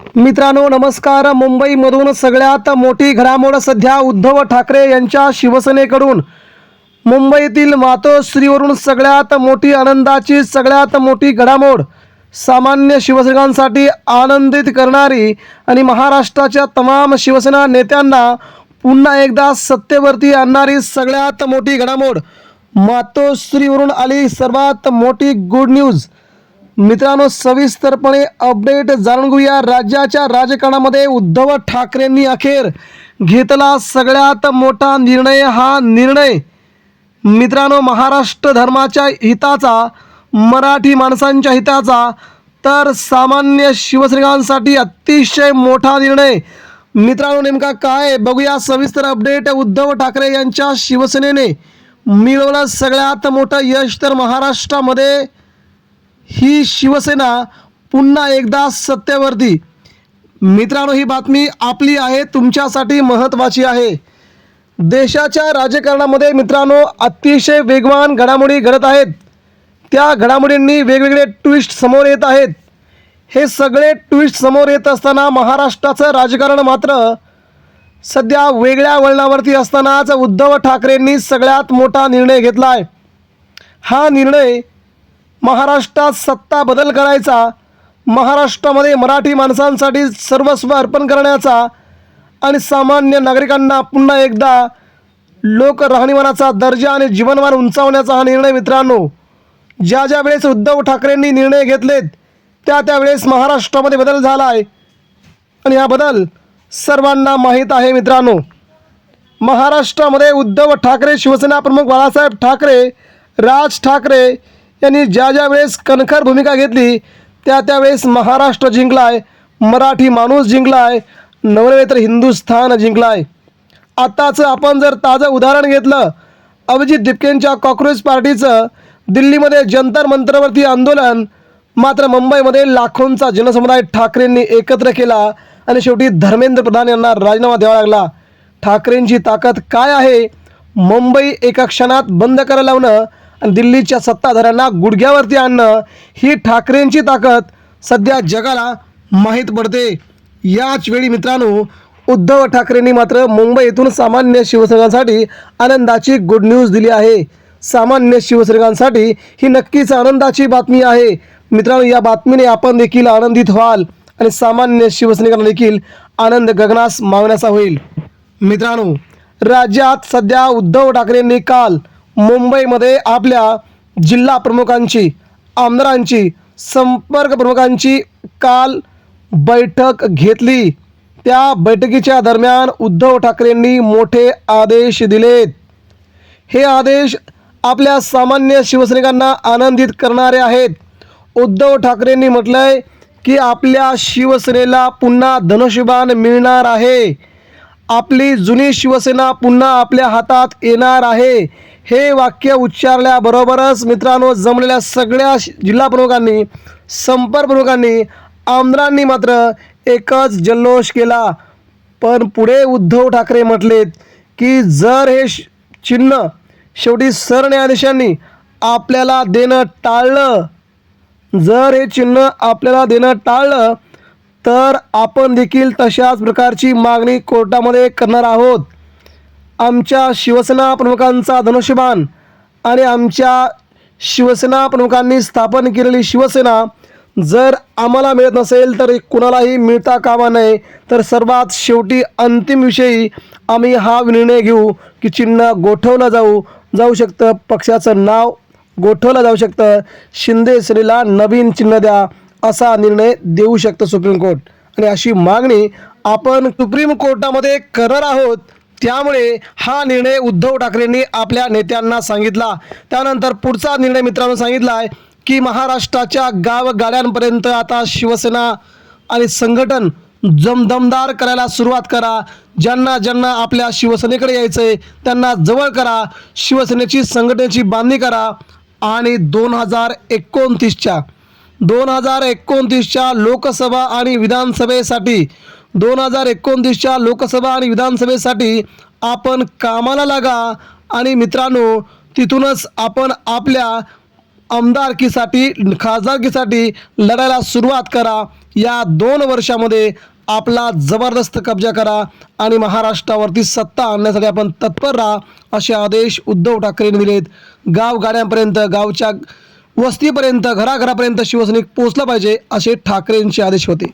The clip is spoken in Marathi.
मित्रांनो नमस्कार. मुंबईमधून सगळ्यात मोठी घडामोड सध्या उद्धव ठाकरे यांच्या शिवसेनेकडून. मुंबईतील मातोश्रीवरून सगळ्यात मोठी आनंदाची सगळ्यात मोठी घडामोड, सामान्य शिवसैनिकांसाठी आनंदित करणारी आणि महाराष्ट्राच्या तमाम शिवसेना नेत्यांना पुन्हा एकदा सत्तेवरती आणणारी सगळ्यात मोठी घडामोड. मातोश्रीवरून आली सर्वात मोठी गुड न्यूज. मित्रांनो सविस्तरपणे अपडेट जाणून घेऊया. राज्याच्या राजकारणामध्ये उद्धव ठाकरेंनी अखेर घेतला सगळ्यात मोठा निर्णय. हा निर्णय मित्रांनो महाराष्ट्र धर्माच्या हिताचा, मराठी माणसांच्या हिताचा, तर सामान्य शिवसैनिकांसाठी अतिशय मोठा निर्णय. मित्रांनो नेमका काय बघूया सविस्तर अपडेट. उद्धव ठाकरे यांच्या शिवसेनेने मिळवलं सगळ्यात मोठं यश. तर महाराष्ट्रामध्ये ही शिवसेना पुन्हा एकदा सत्तेवरती. मित्रांनो ही बातमी आपली आहे, तुमच्यासाठी महत्त्वाची आहे. देशाच्या राजकारणामध्ये मित्रांनो अतिशय वेगवान घडामोडी घडत आहेत. त्या घडामोडींनी वेगवेगळे ट्विस्ट समोर येत आहेत. हे सगळे ट्विस्ट समोर येत असताना महाराष्ट्राचं राजकारण मात्र सध्या वेगळ्या वळणावरती असतानाच उद्धव ठाकरेंनी सगळ्यात मोठा निर्णय घेतला आहे. हा निर्णय महाराष्ट्रात सत्ता बदल करायचा, महाराष्ट्रामध्ये मराठी माणसांसाठी सर्वस्व अर्पण करण्याचा आणि सामान्य नागरिकांना पुन्हा एकदा लोक राहणीमानाचा दर्जा आणि जीवनमान उंचावण्याचा हा निर्णय. मित्रांनो ज्या ज्या वेळेस उद्धव ठाकरेंनी निर्णय घेतलेत त्यावेळेस महाराष्ट्रामध्ये बदल झाला आहे आणि हा बदल सर्वांना माहीत आहे. मित्रांनो महाराष्ट्रामध्ये उद्धव ठाकरे, शिवसेना प्रमुख बाळासाहेब ठाकरे, राज ठाकरे यांनी ज्या ज्या वेळेस कणखर भूमिका घेतली त्यावेळेस महाराष्ट्र जिंकला आहे, मराठी माणूस जिंकला आहे, नवरे तर हिंदुस्थान जिंकला आहे. आताच आपण जर ताजं उदाहरण घेतलं अभिजित दिपकेंच्या कॉक्रोच पार्टीचं दिल्लीमध्ये जंतर मंतरवरती आंदोलन, मात्र मुंबईमध्ये लाखोंचा जनसमुदाय ठाकरेंनी एकत्र केला आणि शेवटी धर्मेंद्र प्रधान यांना राजीनामा द्यावा लागला. ठाकरेंची ताकद काय आहे? मुंबई एका क्षणात बंद करायला लावणं आणि दिल्लीच्या सत्ताधाऱ्यांना गुडघ्यावरती आणणं, ही ठाकरेंची ताकद सध्या जगाला माहीत पडते. याच वेळी मित्रांनो उद्धव ठाकरेंनी मात्र मुंबई येथून सामान्य शिवसैनिकांसाठी आनंदाची गुड न्यूज दिली आहे. सामान्य शिवसैनिकांसाठी ही नक्कीच आनंदाची बातमी आहे. मित्रांनो या बातमीने आपण देखील आनंदित व्हाल आणि सामान्य शिवसैनिकांना देखील आनंद गगनास मावण्याचा होईल. मित्रांनो राज्यात सध्या उद्धव ठाकरेंनी काल मुंबईमध्ये आपल्या जिल्हा प्रमुखांची, आमदारांची, संपर्क प्रमुखांची काल बैठक घेतली. त्या बैठकीच्या दरम्यान उद्धव ठाकरेंनी मोठे आदेश दिलेत. हे आदेश आपल्या सामान्य शिवसैनिकांना आनंदित करणारे आहेत. उद्धव ठाकरेंनी म्हटलंय की आपल्या शिवसेनेला पुन्हा धनुष्यबाण मिळणार आहे. आपली जुनी शिवसेना पुन्हा आपल्या हातात येणार आहे. हे वाक्य उच्चारल्याबरोबरच मित्रांनो जमलेल्या सगळ्या जिल्हा प्रमुखांनी, संपर्क प्रमुखांनी, आमदारांनी मात्र एकच जल्लोष केला. पण पुढे उद्धव ठाकरे म्हटलेत की जर हे चिन्ह शेवटी सरन्यायाधीशांनी आपल्याला देणं टाळलं, जर हे चिन्ह आपल्याला देणं टाळलं तर आपण देखील तशाच प्रकारची मागणी कोर्टामध्ये करणार आहोत. आमच्या शिवसेना प्रमुखांचा धनुष्यबाण आणि आमच्या शिवसेना प्रमुखांनी स्थापन केलेली शिवसेना जर आम्हाला मिळत नसेल तर कुणालाही मिळता कामा नये. तर सर्वात शेवटी अंतिम विषयी आम्ही हा निर्णय घेऊ की चिन्ह गोठवलं जाऊ शकतं, पक्षाचं नाव गोठवलं जाऊ शकतं, शिंदे सेनेला नवीन चिन्ह द्या असा निर्णय देऊ शकतं सुप्रीम कोर्ट. आणि अशी मागणी आपण सुप्रीम कोर्टामध्ये करणार आहोत. त्यामुळे हा निर्णय उद्धव ठाकरेंनी आपल्या नेत्यांना सांगितला. त्यानंतर पुढचा निर्णय मित्रांनो सांगितला आहे की महाराष्ट्राच्या गावगाड्यांपर्यंत आता शिवसेना आणि संघटन दमदार करायला सुरुवात करा. ज्यांना ज्यांना आपल्या शिवसेनेकडे यायचं आहे त्यांना जवळ करा, शिवसेनेची संघटनेची बांधणी करा आणि 2029च्या लोकसभा आणि विधानसभेसाठी आपण कामाला लागा. आणि मित्रांनो तिथूनच आपण आपल्या आमदारकीसाठी खासदारकीसाठी लढायला सुरुवात करा. या 2 वर्षामध्ये आपला जबरदस्त कब्जा करा आणि महाराष्ट्रावरती सत्ता आणण्यासाठी आपण तत्पर राहा, असे आदेश उद्धव ठाकरेंनी दिलेत. गावगाड्यांपर्यंत, गावच्या वस्तीपर्यंत, घराघरापर्यंत शिवसैनिक पोहोचला पाहिजे, असे ठाकरेंचे आदेश होते.